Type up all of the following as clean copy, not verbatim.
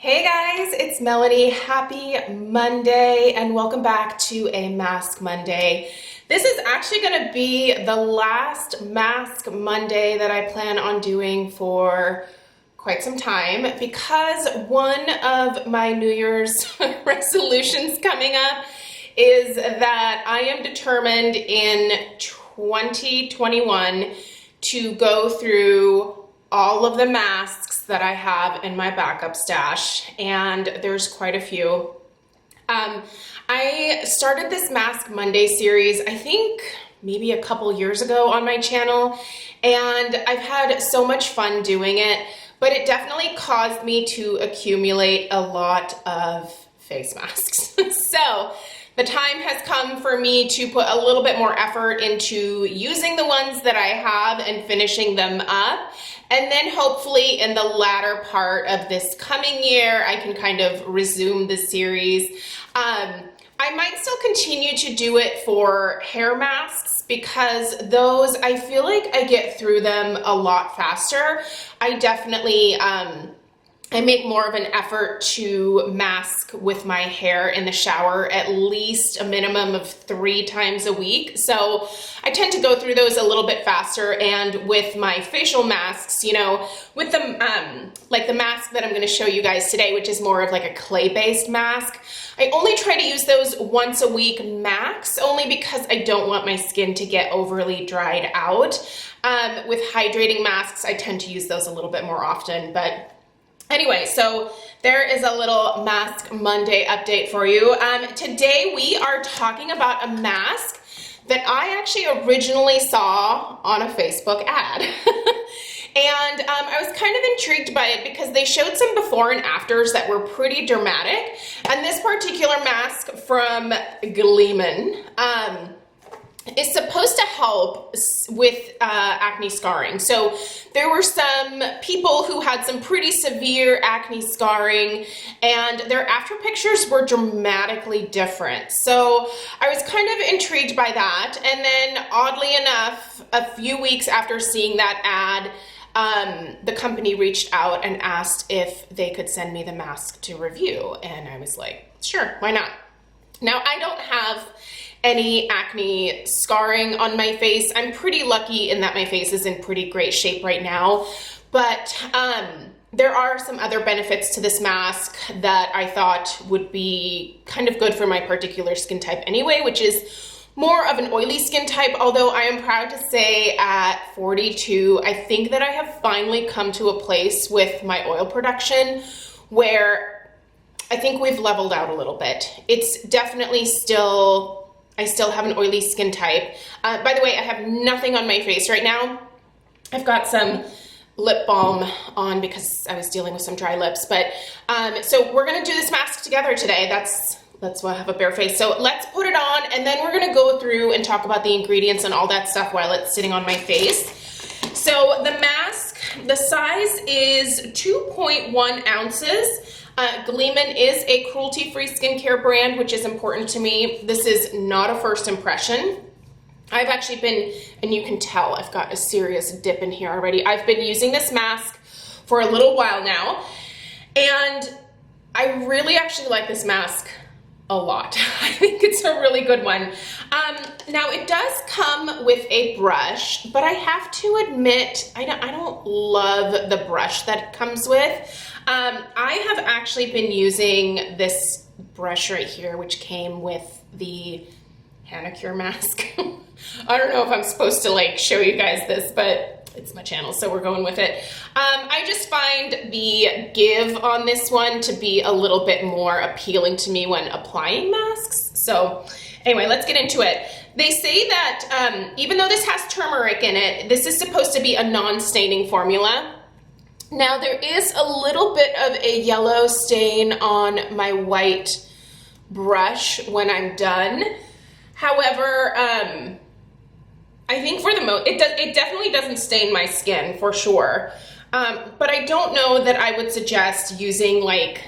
Hey guys, it's Melanie. Happy Monday and welcome back to a Mask Monday. This is actually going to be the last Mask Monday that I plan on doing for quite some time because one of my New Year's resolutions coming up is that I am determined in 2021 to go through all of the masks that I have in my backup stash, and there's quite a few. I started this Mask Monday series, I think maybe a couple years ago on my channel, and I've had so much fun doing it, but it definitely caused me to accumulate a lot of face masks. So the time has come for me to put a little bit more effort into using the ones that I have and finishing them up. And then hopefully in the latter part of this coming year, I can kind of resume the series. I might still continue to do it for hair masks because those, I feel like I get through them a lot faster. I definitely, I make more of an effort to mask with my hair in the shower at least a minimum of 3 times a week. So I tend to go through those a little bit faster. And with my facial masks, you know, with the, like the mask that I'm going to show you guys today, which is more of like a clay-based mask, I only try to use those once a week max, only because I don't want my skin to get overly dried out. With hydrating masks, I tend to use those a little bit more often, but anyway, so there is a little Mask Monday update for you. Today we are talking about a mask that I actually originally saw on a Facebook ad. And I was kind of intrigued by it because they showed some before and afters that were pretty dramatic. And this particular mask from Gleamin is supposed to help with acne scarring. So there were some people who had some pretty severe acne scarring and their after pictures were dramatically different. So I was kind of intrigued by that. And then oddly enough, a few weeks after seeing that ad, the company reached out and asked if they could send me the mask to review. And I was like, sure, why not? Now, I don't have any acne scarring on my face. I'm pretty lucky in that my face is in pretty great shape right now, but there are some other benefits to this mask that I thought would be kind of good for my particular skin type anyway, which is more of an oily skin type, although I am proud to say at 42, I think that I have finally come to a place with my oil production where I think we've leveled out a little bit. It's definitely still, I still have an oily skin type. By the way, I have nothing on my face right now. I've got some lip balm on because I was dealing with some dry lips, but so we're gonna do this mask together today. That's why I have a bare face. So let's put it on and then we're gonna go through and talk about the ingredients and all that stuff while it's sitting on my face. So the mask, the size is 2.1 ounces. Gleamin is a cruelty-free skincare brand, which is important to me. This is not a first impression. I've actually been, and you can tell I've got a serious dip in here already. I've been using this mask for a little while now, and I really actually like this mask a lot. I think it's a really good one. Now it does come with a brush, but I have to admit, I don't love the brush that it comes with. I have actually been using this brush right here, which came with the Cure mask. I don't know if I'm supposed to like show you guys this, but it's my channel, so we're going with it. I just find the give on this one to be a little bit more appealing to me when applying masks. So anyway, let's get into it. They say that even though this has turmeric in it, this is supposed to be a non-staining formula. Now there is a little bit of a yellow stain on my white brush when I'm done. However, I think for the most, it definitely doesn't stain my skin for sure. But I don't know that I would suggest using like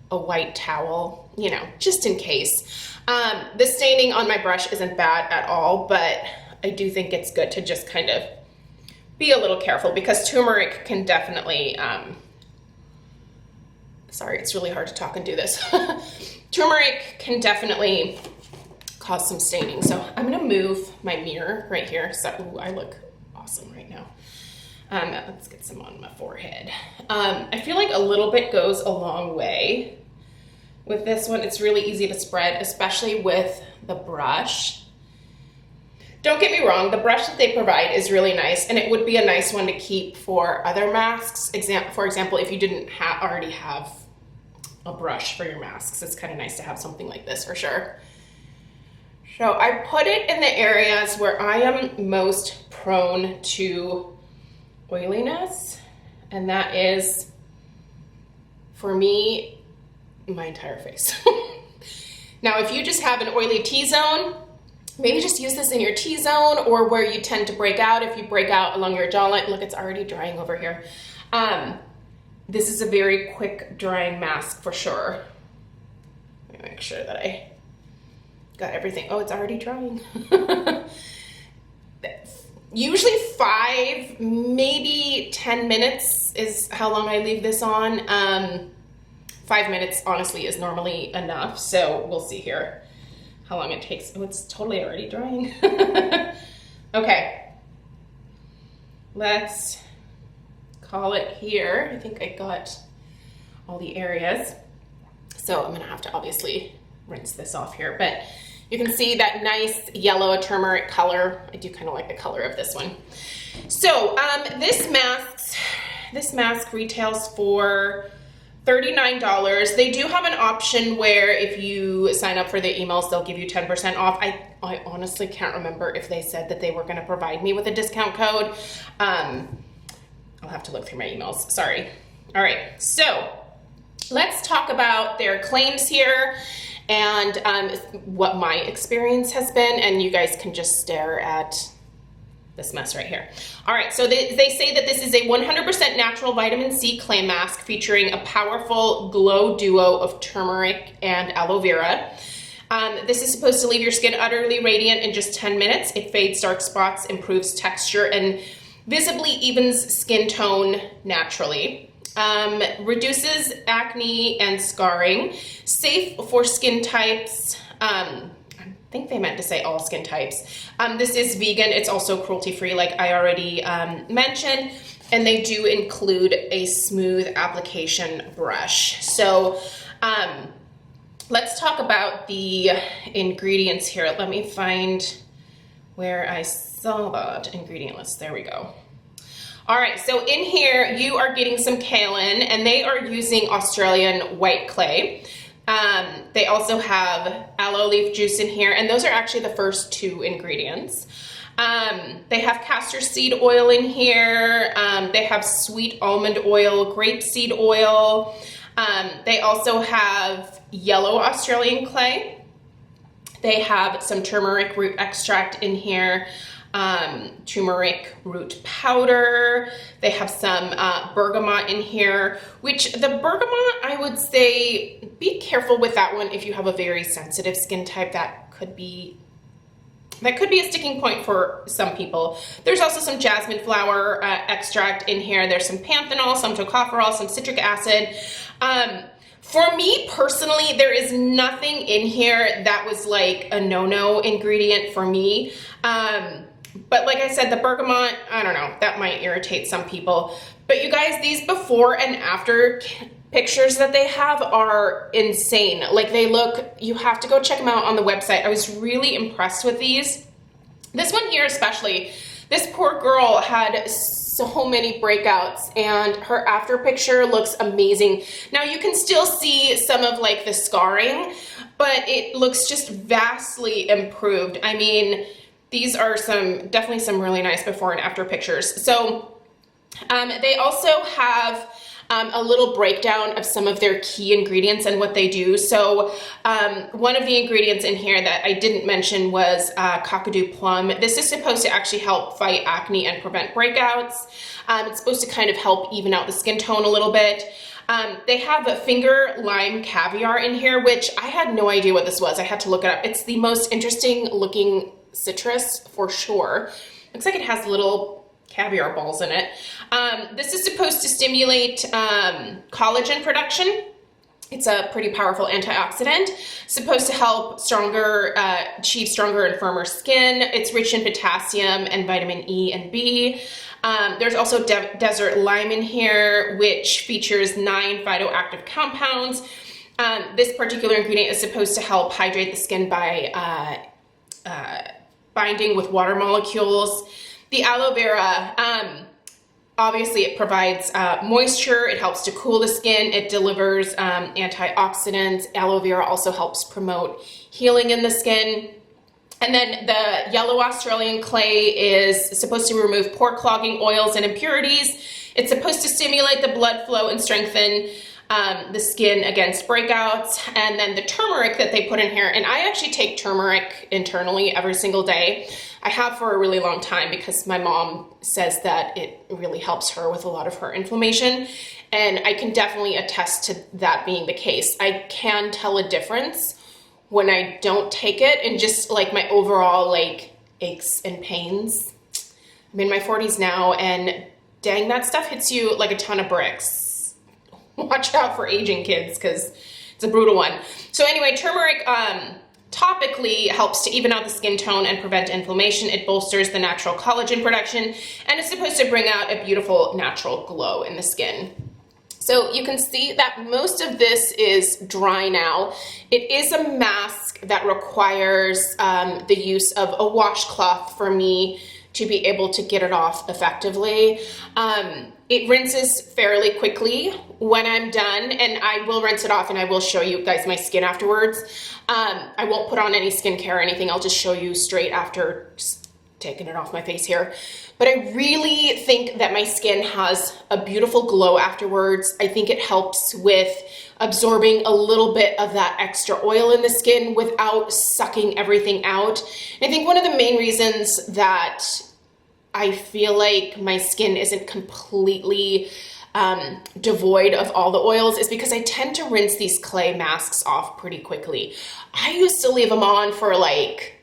a white towel, you know, just in case. The staining on my brush isn't bad at all, but I do think it's good to just kind of be a little careful because turmeric can definitely Sorry, it's really hard to talk and do this. Turmeric can definitely cause some staining. So I'm gonna move my mirror right here. So ooh, I look awesome right now. Let's get some on my forehead. I feel like a little bit goes a long way with this one. It's really easy to spread, especially with the brush. Don't get me wrong, the brush that they provide is really nice, and it would be a nice one to keep for other masks. For example, if you didn't already have a brush for your masks, it's kind of nice to have something like this for sure. So I put it in the areas where I am most prone to oiliness, and that is, for me, my entire face. Now, if you just have an oily T-zone, maybe just use this in your T-zone or where you tend to break out. If you break out along your jawline, look, it's already drying over here. This is a very quick drying mask for sure. Let me make sure that I got everything. Oh, it's already drying. Usually 5, maybe 10 minutes is how long I leave this on. 5 minutes, honestly, is normally enough. So we'll see here how long it takes. Oh, it's totally already drying. Okay. Let's call it here. I think I got all the areas. So I'm gonna have to obviously rinse this off here, but you can see that nice yellow turmeric color. I do kind of like the color of this one. So this mask retails for $39. They do have an option where if you sign up for the emails, they'll give you 10% off. I honestly can't remember if they said that they were gonna provide me with a discount code. I'll have to look through my emails, sorry. All right, so let's talk about their claims here and what my experience has been, and you guys can just stare at this mess right here. All right, so they say that this is a 100% natural vitamin C clay mask featuring a powerful glow duo of turmeric and aloe vera. This is supposed to leave your skin utterly radiant in just 10 minutes. It fades dark spots, improves texture, and visibly evens skin tone naturally. Reduces acne and scarring. Safe for skin types. I think they meant to say all skin types. This is vegan. It's also cruelty-free, like I already mentioned. And they do include a smooth application brush. So let's talk about the ingredients here. Let me find where I saw that ingredient list. There we go. All right, so in here you are getting some kaolin, and they are using Australian white clay. They also have aloe leaf juice in here, and those are actually the first 2 ingredients. They have castor seed oil in here. They have sweet almond oil, grapeseed oil. They also have yellow Australian clay. They have some turmeric root extract in here. Turmeric root powder. They have some bergamot in here, which the bergamot, I would say be careful with that one if you have a very sensitive skin type. That could be a sticking point for some people. There's also some jasmine flower extract in here. There's some panthenol, some tocopherol, some citric acid. For me personally, there is nothing in here that was like a no-no ingredient for me. But like I said, the bergamot, I don't know, that might irritate some people. But you guys, these before and after pictures that they have are insane. Like they look, you have to go check them out on the website. I was really impressed with these. This one here especially, this poor girl had so many breakouts and her after picture looks amazing. Now you can still see some of like the scarring, but it looks just vastly improved. I mean, these are definitely some really nice before and after pictures. So they also have a little breakdown of some of their key ingredients and what they do. So one of the ingredients in here that I didn't mention was kakadu plum. This is supposed to actually help fight acne and prevent breakouts. It's supposed to kind of help even out the skin tone a little bit. They have a finger lime caviar in here, which I had no idea what this was. I had to look it up. It's the most interesting looking citrus for sure. Looks like it has little caviar balls in it. This is supposed to stimulate collagen production. It's a pretty powerful antioxidant, supposed to help achieve stronger and firmer skin. It's rich in potassium and vitamin E and B. There's also desert lime in here, which features 9 phytoactive compounds. This particular ingredient is supposed to help hydrate the skin by binding with water molecules. The aloe vera, obviously it provides moisture, it helps to cool the skin, it delivers antioxidants. Aloe vera also helps promote healing in the skin. And then the yellow Australian clay is supposed to remove pore clogging oils and impurities. It's supposed to stimulate the blood flow and strengthen the skin against breakouts. And then the turmeric that they put in here, and I actually take turmeric internally every single day. I have for a really long time because my mom says that it really helps her with a lot of her inflammation. And I can definitely attest to that being the case. I can tell a difference when I don't take it and just like my overall like aches and pains. I'm in my 40s now and dang, that stuff hits you like a ton of bricks. Watch out for aging kids because it's a brutal one. So anyway, turmeric topically helps to even out the skin tone and prevent inflammation. It bolsters the natural collagen production and it's supposed to bring out a beautiful natural glow in the skin. So you can see that most of this is dry now. It is a mask that requires the use of a washcloth for me to be able to get it off effectively. It rinses fairly quickly when I'm done, and I will rinse it off and I will show you guys my skin afterwards. I won't put on any skincare or anything. I'll just show you straight after taking it off my face here. But I really think that my skin has a beautiful glow afterwards. I think it helps with absorbing a little bit of that extra oil in the skin without sucking everything out. And I think one of the main reasons that I feel like my skin isn't completely devoid of all the oils is because I tend to rinse these clay masks off pretty quickly. I used to leave them on for like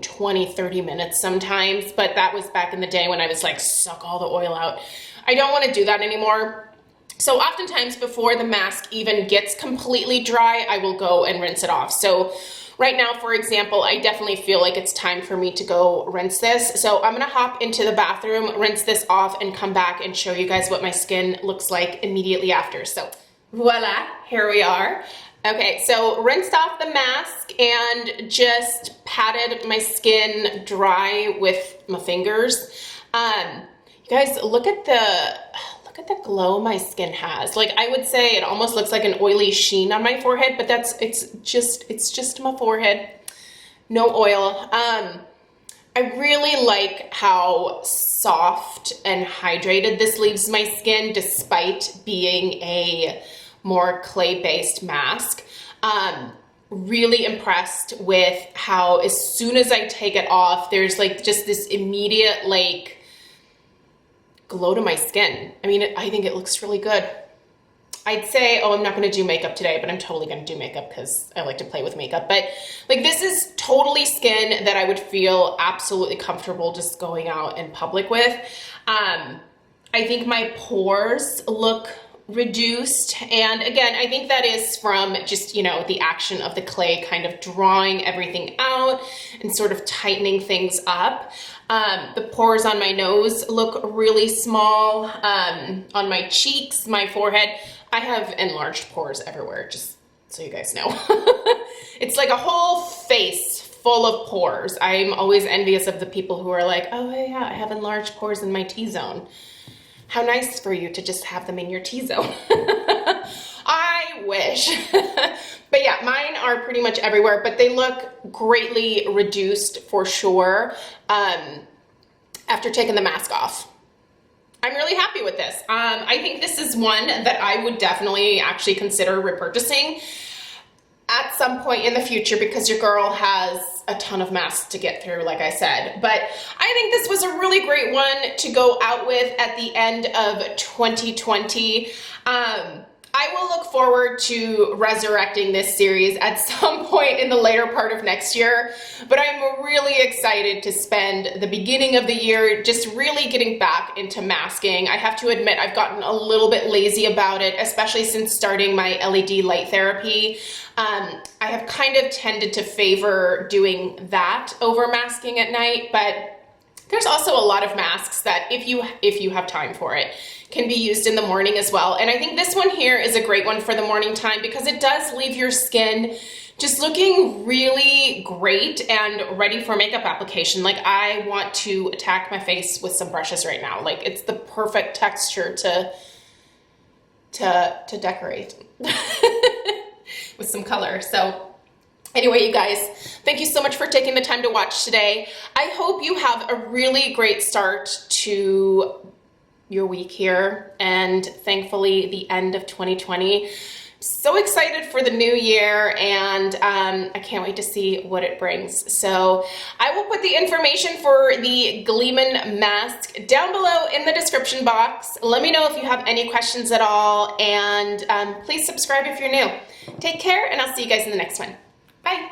20, 30 minutes sometimes, but that was back in the day when I was like, suck all the oil out. I don't want to do that anymore. So oftentimes before the mask even gets completely dry, I will go and rinse it off. So right now, for example, I definitely feel like it's time for me to go rinse this. So I'm gonna hop into the bathroom, rinse this off, and come back and show you guys what my skin looks like immediately after. So voila, here we are. Okay, so rinsed off the mask and just patted my skin dry with my fingers. You guys, look at the glow my skin has. Like, I would say it almost looks like an oily sheen on my forehead, but it's just my forehead. No oil. I really like how soft and hydrated this leaves my skin despite being a more clay-based mask. Really impressed with how as soon as I take it off, there's like just this immediate like glow to my skin. I think it looks really good. I'd say, I'm not gonna do makeup today, but I'm totally gonna do makeup because I like to play with makeup. But like, this is totally skin that I would feel absolutely comfortable just going out in public with. I think my pores look reduced, and again, I think that is from just, the action of the clay kind of drawing everything out and sort of tightening things up. The pores on my nose look really small. On my cheeks, my forehead, I have enlarged pores everywhere, just so you guys know. It's like a whole face full of pores. I'm always envious of the people who are like, oh yeah, I have enlarged pores in my T-zone. How nice for you to just have them in your T-zone. I wish. But yeah, mine are pretty much everywhere, but they look greatly reduced for sure after taking the mask off. I'm really happy with this. I think this is one that I would definitely actually consider repurchasing at some point in the future because your girl has a ton of masks to get through, like I said. But I think this was a really great one to go out with at the end of 2020. I will look forward to resurrecting this series at some point in the later part of next year, but I'm really excited to spend the beginning of the year just really getting back into masking. I have to admit I've gotten a little bit lazy about it, especially since starting my LED light therapy. I have kind of tended to favor doing that over masking at night, but there's also a lot of masks that if you have time for it, can be used in the morning as well. And I think this one here is a great one for the morning time because it does leave your skin just looking really great and ready for makeup application. Like, I want to attack my face with some brushes right now. Like, it's the perfect texture to decorate with some color. So anyway, you guys, thank you so much for taking the time to watch today. I hope you have a really great start to your week here, and thankfully the end of 2020. So excited for the new year, and I can't wait to see what it brings. So I will put the information for the Gleamin mask down below in the description box. Let me know if you have any questions at all, and please subscribe if you're new. Take care, and I'll see you guys in the next one. Bye.